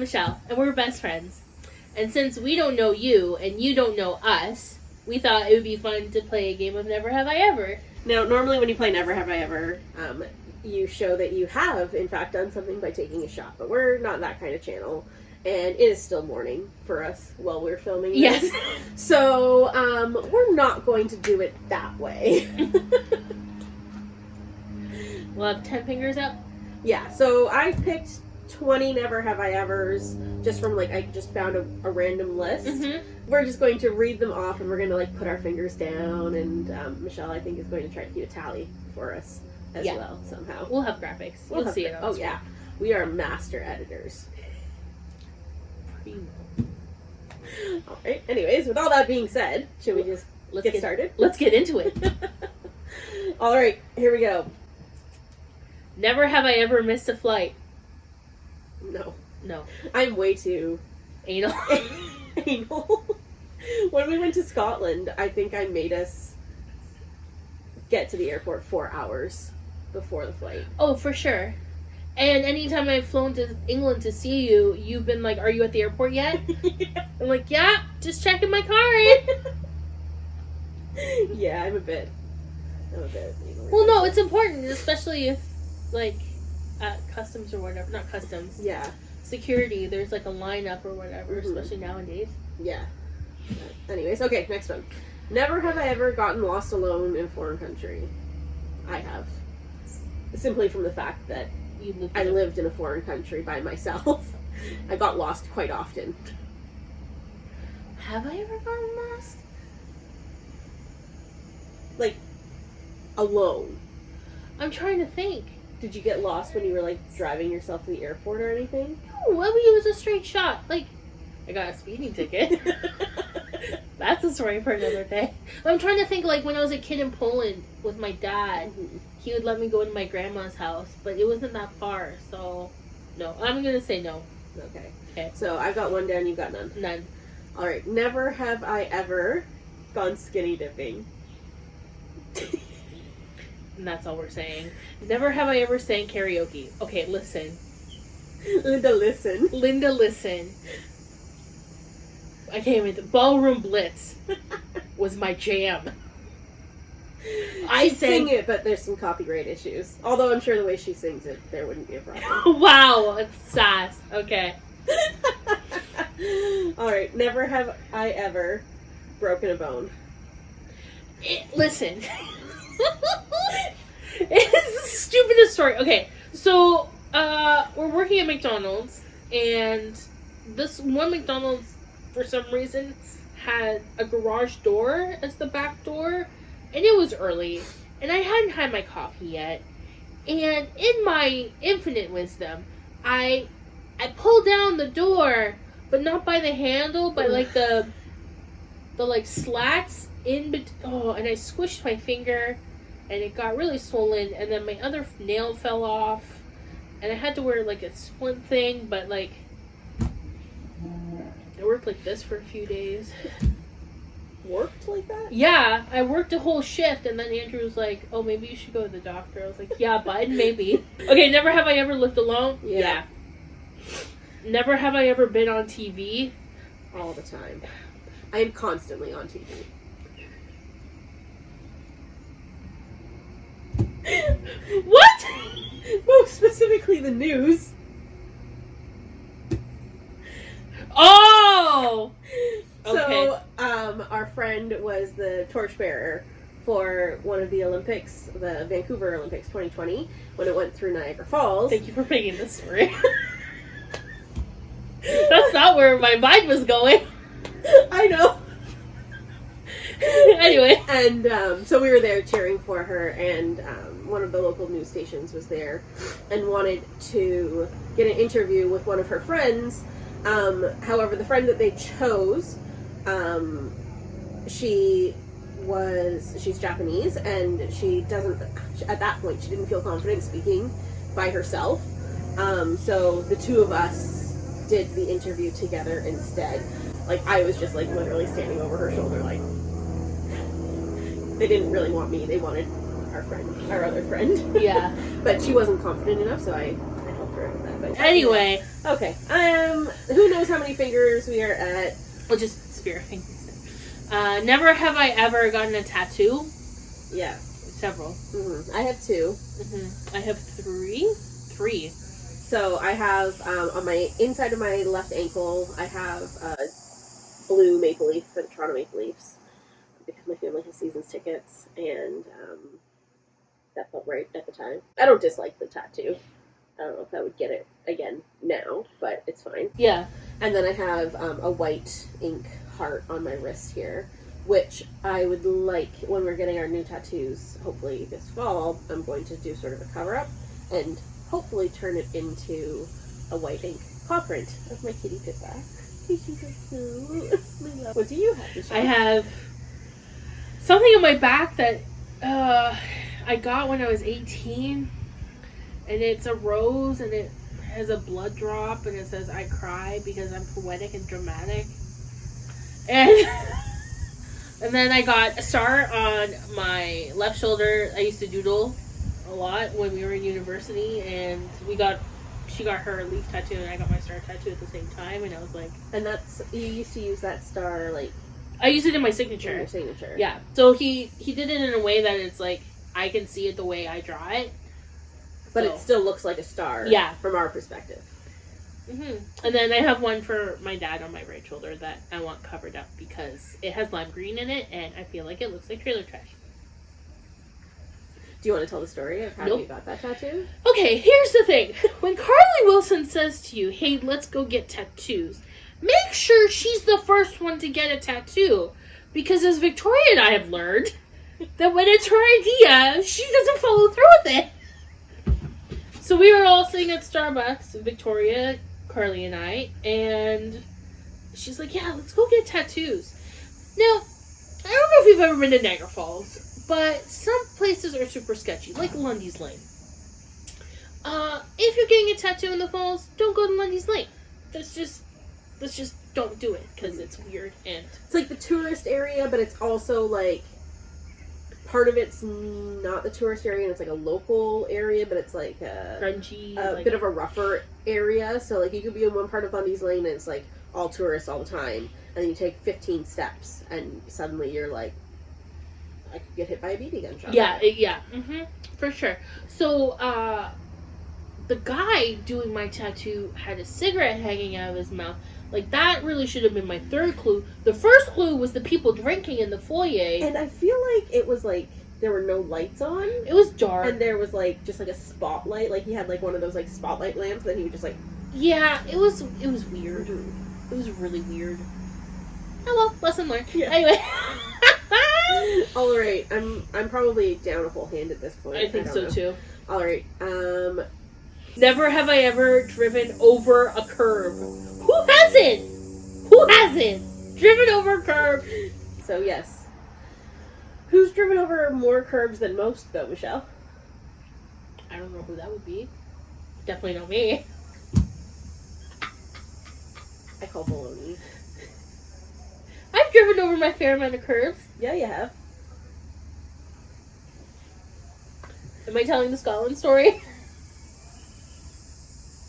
Michelle, and we're best friends. And since we don't know you, and you don't know us, we thought it would be fun to play a game of Never Have I Ever. Now, normally when you play Never Have I Ever, you show that you have, in fact, done something by taking a shot. But we're not that kind of channel. And it is still morning for us while we're filming this. Yes. So, we're not going to do it that way. We'll have 10 fingers up? Yeah, so I picked 20 Never Have I Evers just from, I just found a random list. Mm-hmm. We're just going to read them off, and we're going to, put our fingers down, and Michelle, I think, is going to try to keep a tally for us as well, somehow. We'll have graphics. You'll see it on screen. Yeah. We are master editors. Alright, anyways, with all that being said, should we just get started? Let's get into it. Alright, here we go. Never have I ever missed a flight. No. No. I'm way too... Anal. Anal. When we went to Scotland, I think I made us get to the airport 4 hours before the flight. Oh, for sure. And anytime I've flown to England to see you, you've been like, are you at the airport yet? Yeah. I'm like, yeah, just checking my card. Yeah, I'm a bit. Well, no, it's important, especially if, at customs or whatever. Not customs. Yeah. Security, there's a lineup or whatever, especially nowadays. Yeah. Anyways, okay, next one. Never have I ever gotten lost alone in a foreign country. I have. Simply from the fact that I lived in a foreign country by myself. I got lost quite often. Have I ever gotten lost? Alone. I'm trying to think. Did you get lost when you were, driving yourself to the airport or anything? No, it was a straight shot. I got a speeding ticket. That's a story for another day. I'm trying to think, when I was a kid in Poland with my dad, he would let me go to my grandma's house, but it wasn't that far, so no. I'm going to say no. Okay. So I've got one down, you've got none. None. Alright, never have I ever gone skinny dipping. And that's all we're saying. Never have I ever sang karaoke. Okay, listen. Linda, listen. I can't even... The Ballroom Blitz was my jam. I sing it, but there's some copyright issues. Although I'm sure the way she sings it, there wouldn't be a problem. Wow, it's sass. Okay. Alright, never have I ever broken a bone. Listen. It's the stupidest story. Okay, so we're working at McDonald's, and this one McDonald's, for some reason, had a garage door as the back door, and it was early, and I hadn't had my coffee yet, and in my infinite wisdom, I pulled down the door, but not by the handle, by the slats in between. Oh, and I squished my finger, and it got really swollen, and then my other nail fell off, and I had to wear a splint thing, but I worked like this for a few days. Worked like that? Yeah, I worked a whole shift, and then Andrew was like, oh, maybe you should go to the doctor. I was like, yeah, bud, maybe. Okay, never have I ever lived alone? Yeah. Never have I ever been on TV? All the time. I am constantly on TV. What? Most specifically the news. Oh! Okay. So, our friend was the torchbearer for one of the Olympics, the Vancouver Olympics 2020, when it went through Niagara Falls. Thank you for picking this story. That's not where my mind was going. I know. Anyway. And so we were there cheering for her, and one of the local news stations was there and wanted to get an interview with one of her friends. However, the friend that they chose, she's Japanese, and she doesn't, at that point, she didn't feel confident speaking by herself. So the two of us did the interview together instead. I was just, literally standing over her shoulder, they didn't really want me, they wanted our other friend. Yeah. But she wasn't confident enough, so I helped her with that. Anyway, Okay. Who knows how many fingers we are at? We'll just spear fingers. Never have I ever gotten a tattoo. Yeah. Several. Mm-hmm. I have 2. Mm-hmm. I have 3. 3. So I have on my inside of my left ankle, I have blue maple leaf for the Toronto Maple Leafs because my family has seasons tickets, and that felt right at the time. I don't dislike the tattoo. I don't know if I would get it again now, but it's fine. Yeah. And then I have a white ink heart on my wrist here, which I would like, when we're getting our new tattoos, hopefully this fall, I'm going to do sort of a cover-up and hopefully turn it into a white ink paw print of my kitty Pippa. She's so cute. What do you have, Michelle? I have something on my back that I got when I was 18, and it's a rose, and it has a blood drop, and it says "I cry because I'm poetic and dramatic." And then I got a star on my left shoulder. I used to doodle a lot when we were in university, and she got her leaf tattoo, and I got my star tattoo at the same time, and I was like... And you used to use that star, like... I used it in my signature. In your signature. Yeah. So he did it in a way that it's like, I can see it the way I draw it. But it still looks like a star. Yeah. From our perspective. Mm-hmm. And then I have one for my dad on my right shoulder that I want covered up because it has lime green in it, and I feel like it looks like trailer trash. Do you want to tell the story of how you got that tattoo? Okay, here's the thing. When Carleigh Wilson says to you, hey, let's go get tattoos, make sure she's the first one to get a tattoo. Because as Victoria and I have learned, that when it's her idea, she doesn't follow through with it. So we were all sitting at Starbucks, Victoria, Carleigh, and I, and she's like, yeah, let's go get tattoos. Now, I don't know if you've ever been to Niagara Falls, but some places are super sketchy, like Lundy's Lane. If you're getting a tattoo in the falls, don't go to Lundy's Lane. Let's just don't do it, because it's weird, and... It's like the tourist area, but it's also like... Part of it's not the tourist area, and it's like a local area, but it's like a... grungy. A bit of a rougher area, so like you could be in one part of Lundy's Lane, and it's like all tourists all the time, and then you take 15 steps, and suddenly you're like, I could get hit by a BB gun shot. Yeah, mm-hmm, for sure. So, the guy doing my tattoo had a cigarette hanging out of his mouth. Like, that really should have been my third clue. The first clue was the people drinking in the foyer. And I feel like it was like, there were no lights on. It was dark. And there was like, just like a spotlight. Like, he had like one of those like spotlight lamps that he would just like... Yeah, it was weird. It was really weird. Oh well, lesson learned. Yeah. Anyway. Alright, I'm probably down a whole hand at this point. I think so too. Alright, never have I ever driven over a curb. Who hasn't? Who hasn't? Driven over a curb. So yes. Who's driven over more curbs than most though, Michelle? I don't know who that would be. Definitely not me. I call baloney. I've driven over my fair amount of curbs. Yeah, you have. Am I telling the Scotland story?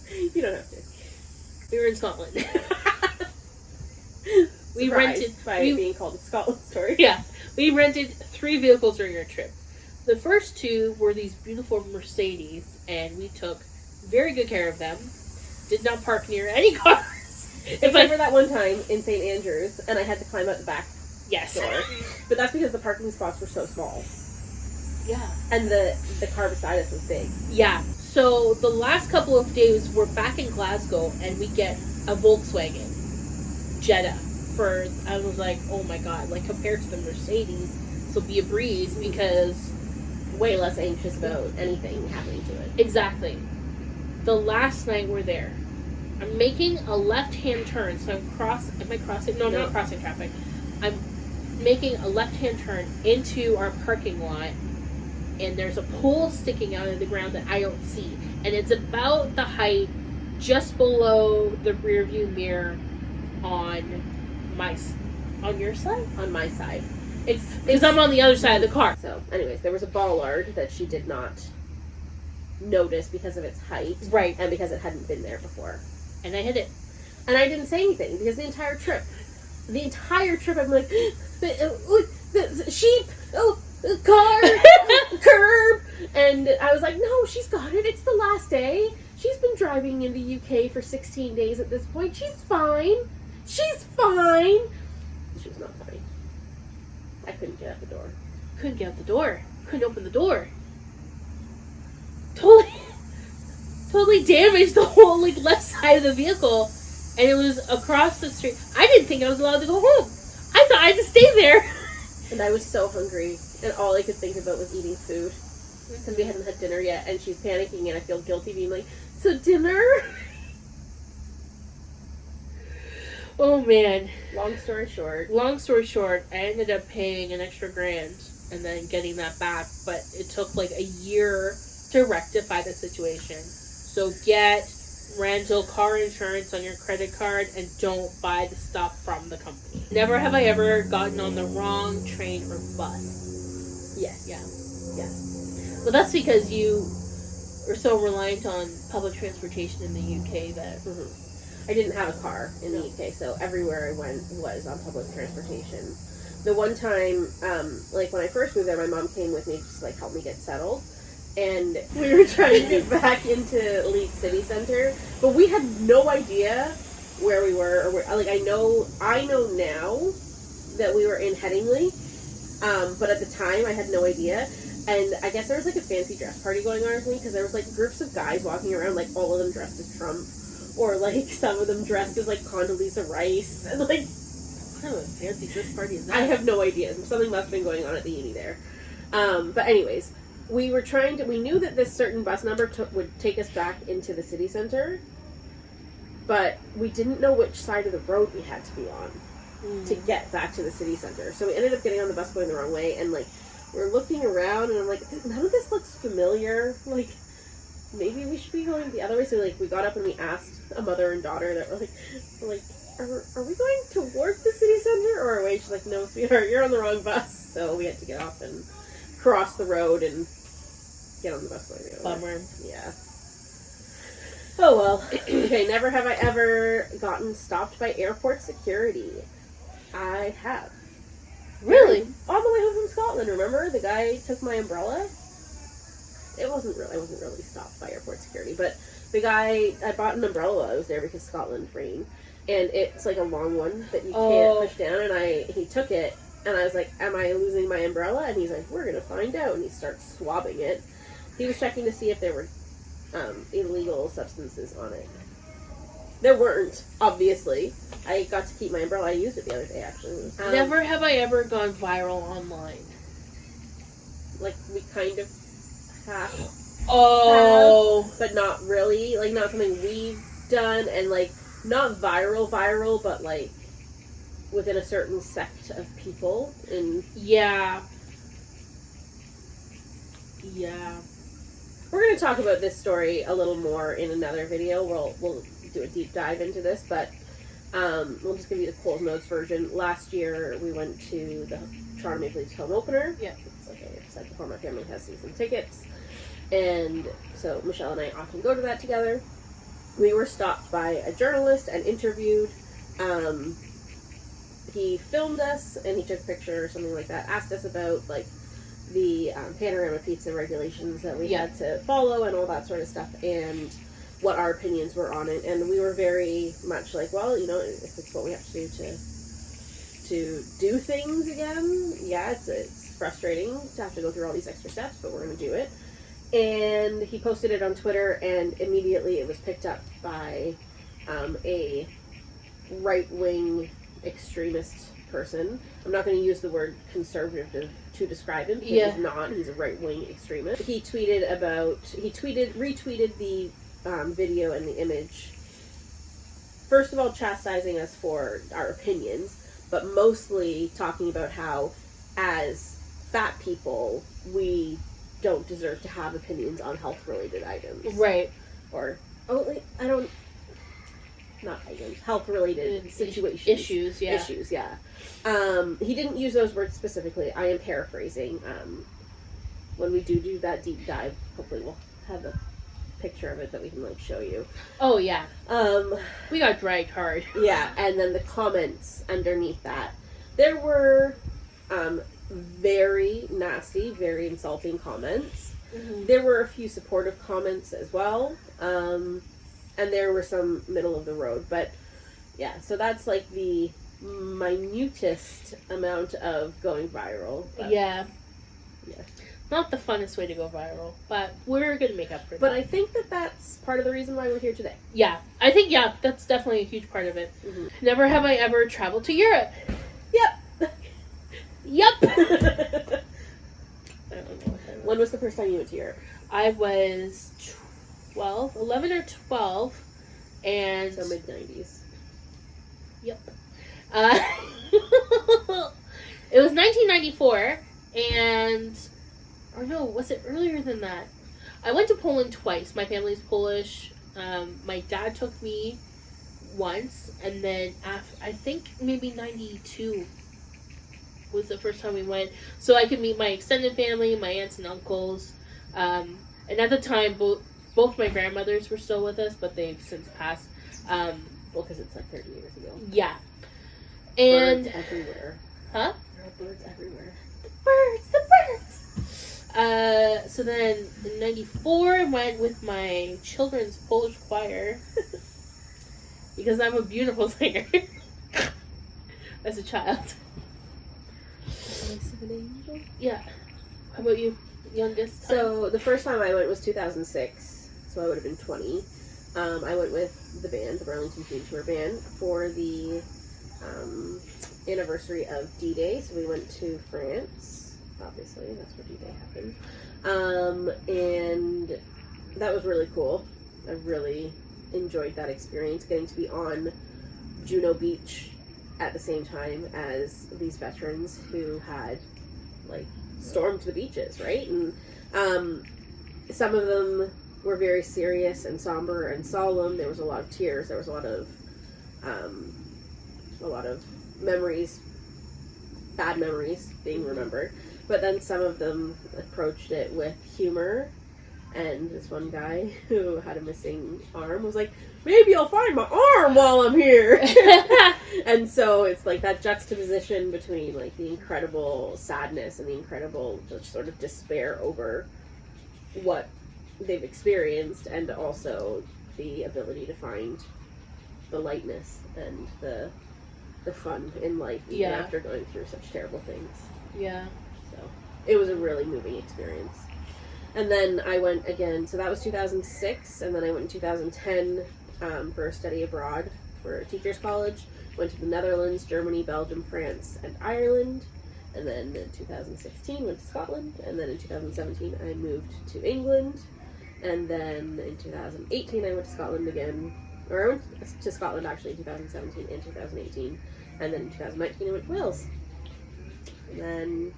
You don't have to. We were in Scotland. We rented by being called a Scotland story. Yeah, we rented 3 vehicles during our trip. The first 2 were these beautiful Mercedes, and we took very good care of them. Did not park near any cars. Except for that one time in St. Andrews, and I had to climb out the back door. But that's because the parking spots were so small. Yeah. And the car beside us was big. Yeah. So the last couple of days, we're back in Glasgow, and we get a Volkswagen Jetta. I was like, oh my god, like compared to the Mercedes, this will be a breeze because... Way less anxious about anything happening to it. Exactly. The last night we're there, I'm making a left-hand turn, so am I crossing? No, I'm not crossing traffic. I'm making a left-hand turn into our parking lot, and there's a pole sticking out of the ground that I don't see, and it's about the height just below the rear view mirror on your side? On my side. It's because I'm on the other side of the car. So, anyways, there was a bollard that she did not notice because of its height. Right. And because it hadn't been there before. And I hit it. And I didn't say anything because the entire trip I'm like, the sheep, car, curb. And I was like, no, she's got it. It's the last day. She's been driving in the UK for 16 days at this point. She's fine. She's fine. She was not fine. I couldn't get out the door. Couldn't get out the door. Couldn't open the door. Totally damaged the whole like left side of the vehicle. And it was across the street. I didn't think I was allowed to go home. I thought I had to stay there. And I was so hungry. And all I could think about was eating food. Because we hadn't had dinner yet. And she's panicking and I feel guilty being like, so dinner? Oh man. Long story short, I ended up paying an extra $1,000 and then getting that back. But it took like a year to rectify the situation. So get rental car insurance on your credit card and don't buy the stuff from the company. Never have I ever gotten on the wrong train or bus. yes. Yeah. Yeah. Well, that's because you are so reliant on public transportation in the UK that... I didn't have a car in the UK, so everywhere I went was on public transportation. The one time, like when I first moved there, my mom came with me just to like help me get settled. And we were trying to get back into Leeds City Centre, but we had no idea where we were. Or where, like I know now that we were in Headingley, but at the time I had no idea. And I guess there was like a fancy dress party going on with me because there was like groups of guys walking around, like all of them dressed as Trump, or like some of them dressed as like Condoleezza Rice, and like what kind of a fancy dress party is that? I have no idea. Something must have been going on at the uni there. But anyways. We knew that this certain bus number would take us back into the city center, but we didn't know which side of the road we had to be on to get back to the city center. So we ended up getting on the bus going the wrong way, and like, we're looking around, and I'm like, none of this looks familiar. Like, maybe we should be going the other way. So like, we got up and we asked a mother and daughter that were like, are we going towards the city center or away? She's like, no, sweetheart, you're on the wrong bus. So we had to get off and cross the road and get on the bus going the other way. Bummer. Yeah. Oh well. Okay, never have I ever gotten stopped by airport security. I have. Really? On the way home from Scotland, remember? The guy took my umbrella? I wasn't really stopped by airport security, but the guy, I bought an umbrella while I was there because Scotland rained, and it's like a long one that you can't push down, and he took it, and I was like, am I losing my umbrella? And he's like, we're gonna find out, and he starts swabbing it. He was checking to see if there were illegal substances on it. There weren't, obviously. I got to keep my umbrella. I used it the other day, actually. Never have I ever gone viral online. Like, we kind of have. But not really. Like, not something we've done, and, like, not viral, but, like, within a certain sect of people. And yeah. We're going to talk about this story a little more in another video. We'll do a deep dive into this, but we'll just give you the Coles Notes version. Last year, we went to the Toronto Maple Leafs home opener. Yeah. It's like a site before my family has season tickets. And so Michelle and I often go to that together. We were stopped by a journalist and interviewed. He filmed us and he took a picture or something like that, asked us about, like, the panorama pizza regulations that we had to follow and all that sort of stuff, and what our opinions were on it. And we were very much like, well, you know, if it's what we have to do to do things again, yeah, it's frustrating to have to go through all these extra steps, but we're going to do it. And he posted it on Twitter, and immediately it was picked up by a right-wing extremest person. I'm not going to use the word conservative to describe him. He is not. He's a right-wing extremist. He retweeted the video and the image. First of all, chastising us for our opinions, but mostly talking about how, as fat people, we don't deserve to have opinions on health-related items. Right. Or, not items, health-related situations. Issues, yeah. Issues, yeah. He didn't use those words specifically. I am paraphrasing. When we do that deep dive, hopefully we'll have a picture of it that we can like show you. Oh yeah. We got dragged hard. Yeah, and then the comments underneath that. There were very nasty, very insulting comments. Mm-hmm. There were a few supportive comments as well. And there were some middle of the road. But yeah, so that's like the minutest amount of going viral. But, yeah. Yeah. Not the funnest way to go viral, but we're gonna make up for that. But I think that that's part of the reason why we're here today. Yeah, I think, yeah, that's definitely a huge part of it. Mm-hmm. Never have I ever traveled to Europe. Yep. Yep. I don't know what that was. When was the first time you went to Europe? I was 11 or 12, and... So mid-90s. Yep. It was 1994, and... Or no, was it earlier than that? I went to Poland twice. My family's Polish. My dad took me once, and then I think maybe 92 was the first time we went. So I could meet my extended family, my aunts and uncles. And at the time, both my grandmothers were still with us, but they've since passed. Well, because it's like 30 years ago. Yeah. And... Birds everywhere. Huh? There are birds everywhere. The birds! So then in 94, I went with my children's Polish choir. Because I'm a beautiful singer. As a child. Voice of an angel? Yeah. How about you? Youngest time? So the first time I went was 2006. So I would have been 20. I went with the band, the Burlington Teen Tour Band, for the anniversary of D-Day. So we went to France. Obviously, that's where D-Day happened. And that was really cool. I really enjoyed that experience, getting to be on Juno Beach at the same time as these veterans who had, like, stormed the beaches, right? And some of them were very serious and somber and solemn. There was a lot of tears. There was a lot of memories, bad memories being remembered. But then some of them approached it with humor, and this one guy who had a missing arm was like, maybe I'll find my arm while I'm here. And so it's like that juxtaposition between like the incredible sadness and the incredible just sort of despair over what they've experienced, and also the ability to find the lightness and the fun in life even after going through such terrible things. Yeah. So it was a really moving experience. And then I went again, so that was 2006, and then I went in 2010 for a study abroad for a teacher's college. Went to the Netherlands, Germany, Belgium, France, and Ireland. And then in 2016 went to Scotland, and then in 2017 I moved to England. And then in 2018 I went to Scotland again, or I went to Scotland actually in 2017 and 2018. And then in 2019 I went to Wales. And then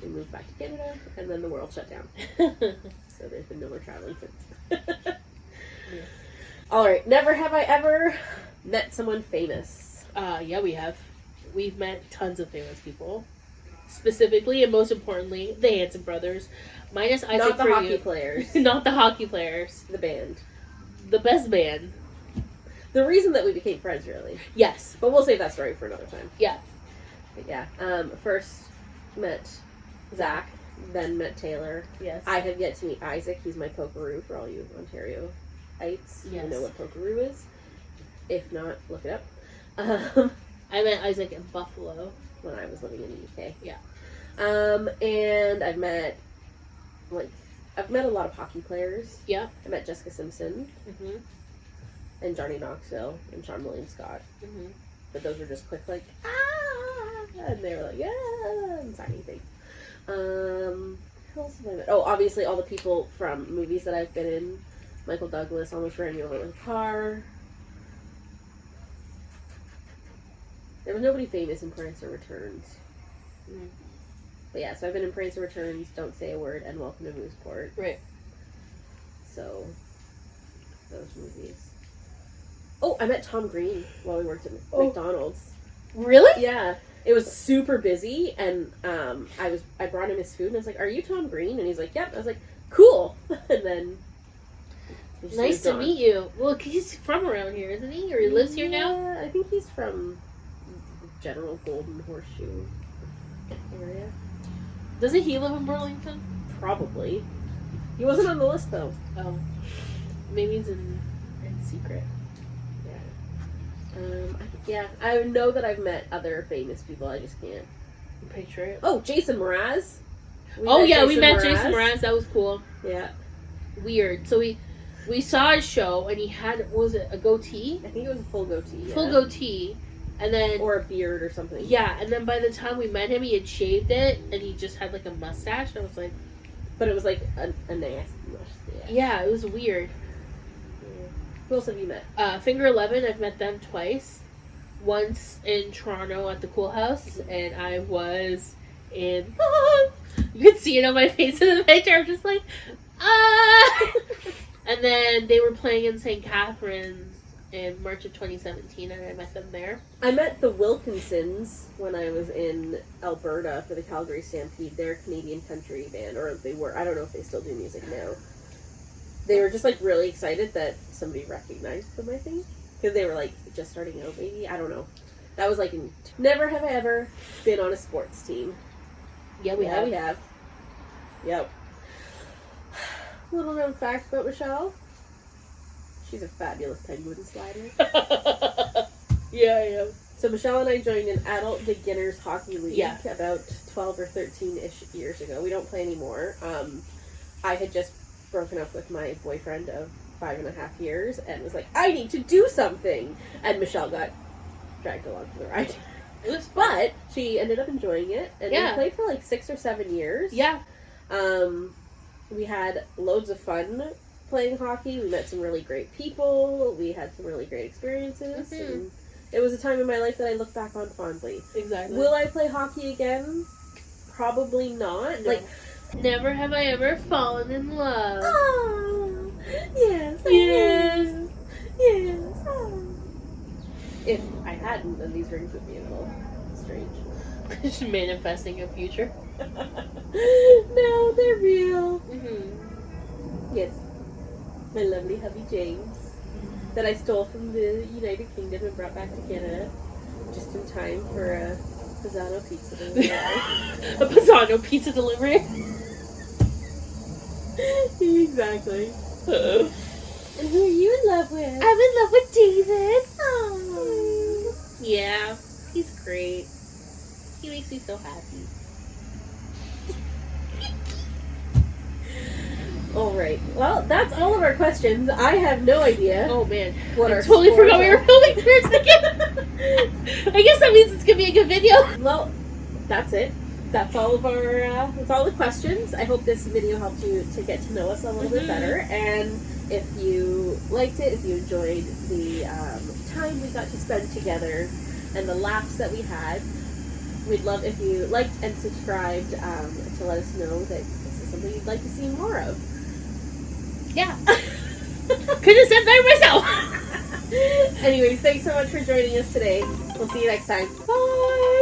we moved back to Canada, and then the world shut down. So there's been no more traveling since. Yeah. Alright, never have I ever met someone famous. Yeah, we have. We've met tons of famous people. Specifically, and most importantly, the Hanson brothers. Minus Isaac Not the for hockey you. players. Not the hockey players. The band. The best band. The reason that we became friends, really. Yes. But we'll save that story for another time. Yeah. But yeah. First met Zach, then met Taylor. Yes. I have yet to meet Isaac. He's my pokeroo for all you Ontarioites. Yes. You know what pokeroo is? If not, look it up. I met Isaac in Buffalo. When I was living in the UK. Yeah. And I've met a lot of hockey players. Yeah. I met Jessica Simpson. Mm-hmm. and Johnny Knoxville and Sean William Scott. Mm-hmm. But those were just quick, like, ah! And they were like, yeah! And signing things. Who else have I met? Oh, obviously all the people from movies that I've been in. Michael Douglas almost ran me over with a car. There was nobody famous in Prancer Returns. Mm-hmm. But yeah, so I've been in Prancer Returns, Don't Say a Word, and Welcome to Mooseport. Right. So, those movies. Oh, I met Tom Green while we worked at McDonald's. Really? Yeah. It was super busy, and I brought him his food, and I was like, are you Tom Green? And he's like, yep. I was like, cool. And then Did you see Nice his to dog? meet you. Well, he's from around here, isn't he? Or he lives here now? Yeah, I think he's from the general Golden Horseshoe area. Doesn't he live in Burlington? Probably. He wasn't on the list though. Oh. Maybe he's in secret. Yeah, I know that I've met other famous people. I just can't Picture it. Oh, Jason Mraz. We met Jason Mraz. That was cool. Yeah, Weird. So we saw his show, and he had, what was it, a goatee? I think it was a full goatee. Yeah. Full goatee. And then... Or a beard or something. Yeah, and then by the time we met him, he had shaved it, and he just had, like, a mustache. And I was like... But it was, like, a nasty mustache. Yeah, it was weird. Yeah. Who else have you met? Finger 11, I've met them twice. Once in Toronto at the Cool House, and I was in love. You could see it on my face in the picture. I'm just like, ah! And then they were playing in St. Catharines in March of 2017, and I met them there. I met the Wilkinsons when I was in Alberta for the Calgary Stampede. They're a Canadian country band, or they were. I don't know if they still do music now. They were just, like, really excited that somebody recognized them, I think. Because they were, like, just starting out, maybe. I don't know. That was, like, never have I ever been on a sports team. Yeah, we have. Yep. Little known fact about Michelle. She's a fabulous penguin slider. Yeah. So Michelle and I joined an adult beginners hockey league about 12 or 13-ish years ago. We don't play anymore. I had just broken up with my boyfriend of 5.5 years and was like, I need to do something. And Michelle got dragged along for the ride. It was fun. But she ended up enjoying it. And we played for like 6 or 7 years. Yeah. We had loads of fun playing hockey. We met some really great people. We had some really great experiences. Mm-hmm. And it was a time in my life that I look back on fondly. Exactly. Will I play hockey again? Probably not. No. Like, never have I ever fallen in love. oh, yes. Yes. Oh. If I hadn't, then these rings would be a little strange. Just manifesting a future. No, they're real. Mm-hmm. Yes. My lovely hubby James, that I stole from the United Kingdom and brought back to Canada just in time for a Pisano pizza delivery. A Pisano pizza delivery? Exactly. And who are you in love with? I'm in love with David. Oh. Yeah, he's great. He makes me so happy. Alright, well, that's all of our questions. I have no idea. Oh man, What I our totally scores forgot we are. were filming for a second. I guess that means it's gonna be a good video. Well, that's it. That's all of our, that's all the questions. I hope this video helped you to get to know us a little bit better. And if you liked it, if you enjoyed the time we got to spend together and the laughs that we had, we'd love if you liked and subscribed to let us know that this is something you'd like to see more of. Yeah. Could have said that myself. Anyways, thanks so much for joining us today. We'll see you next time. Bye!